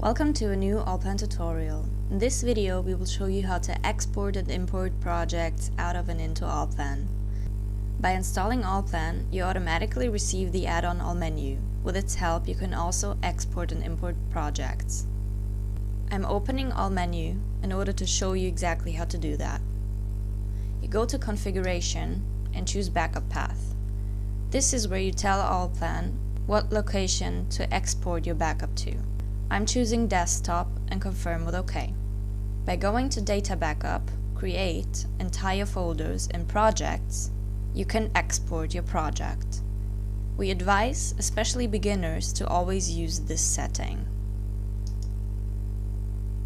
Welcome to a new ALLPLAN tutorial. In this video we will show you how to export and import projects out of and into ALLPLAN. By installing ALLPLAN, you automatically receive the add-on Allmenu. With its help you can also export and import projects. I'm opening Allmenu in order to show you exactly how to do that. You go to Configuration and choose Backup Path. This is where you tell ALLPLAN what location to export your backup to. I'm choosing desktop and confirm with OK. By going to Data Backup, create entire folders in projects, you can export your project. We advise, especially beginners, to always use this setting.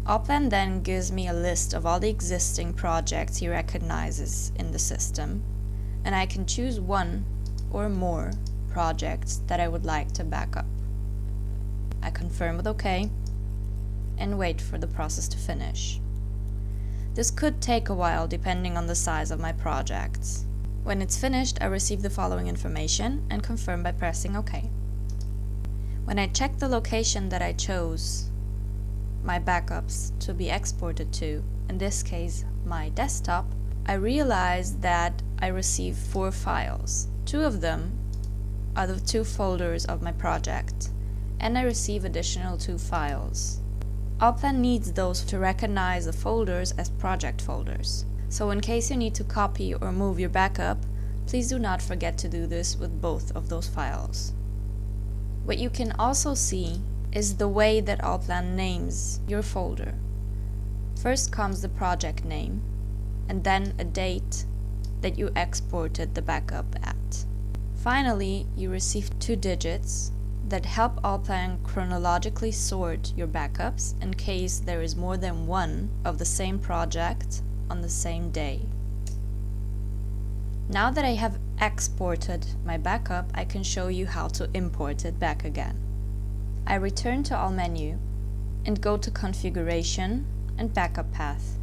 ALLPLAN then gives me a list of all the existing projects he recognizes in the system, and I can choose one or more projects that I would like to back up. I confirm with OK and wait for the process to finish. This could take a while depending on the size of my projects. When it's finished, I receive the following information and confirm by pressing OK. When I check the location that I chose my backups to be exported to, in this case my desktop, I realize that I received 4 files. 2 of them are the 2 folders of my project, and I receive additional 2 files. ALLPLAN needs those to recognize the folders as project folders. So in case you need to copy or move your backup, please do not forget to do this with both of those files. What you can also see is the way that ALLPLAN names your folder. First comes the project name, and then a date that you exported the backup at. Finally, you receive 2 digits that help ALLPLAN chronologically sort your backups in case there is more than one of the same project on the same day. Now that I have exported my backup, I can show you how to import it back again. I return to Allmenu and go to Configuration and Backup Path.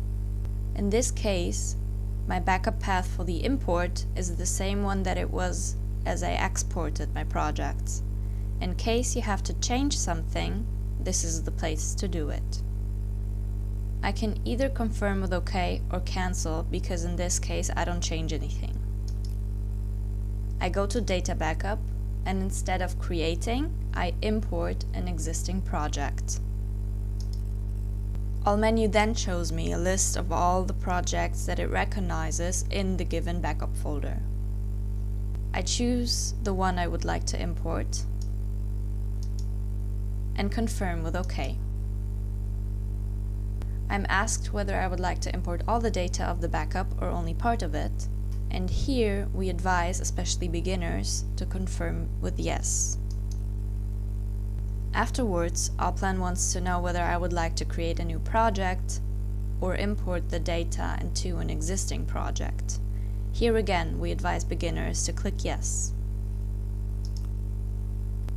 In this case, my backup path for the import is the same one that it was as I exported my projects. In case you have to change something, this is the place to do it. I can either confirm with OK or cancel, because in this case I don't change anything. I go to Data Backup, and instead of creating, I import an existing project. Allmenu then shows me a list of all the projects that it recognizes in the given backup folder. I choose the one I would like to import and confirm with OK. I'm asked whether I would like to import all the data of the backup or only part of it, and here we advise, especially beginners, to confirm with yes. Afterwards, ALLPLAN wants to know whether I would like to create a new project or import the data into an existing project. Here again, we advise beginners to click yes.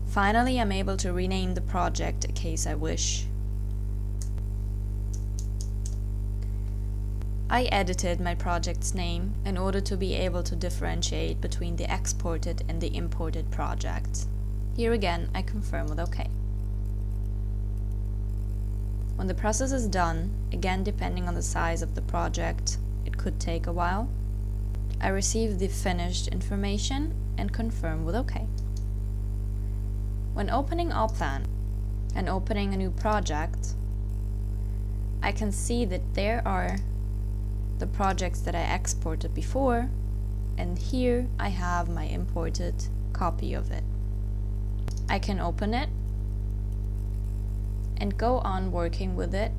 Finally, I'm able to rename the project in case I wish. I edited my project's name in order to be able to differentiate between the exported and the imported project. Here again, I confirm with OK. When the process is done, again depending on the size of the project, it could take a while, I receive the finished information and confirm with OK. When opening ALLPLAN and opening a new project, I can see that there are the projects that I exported before, and here I have my imported copy of it. I can open it and go on working with it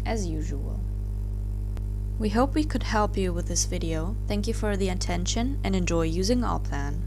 as usual. We hope we could help you with this video. Thank you for the attention and enjoy using ALLPLAN.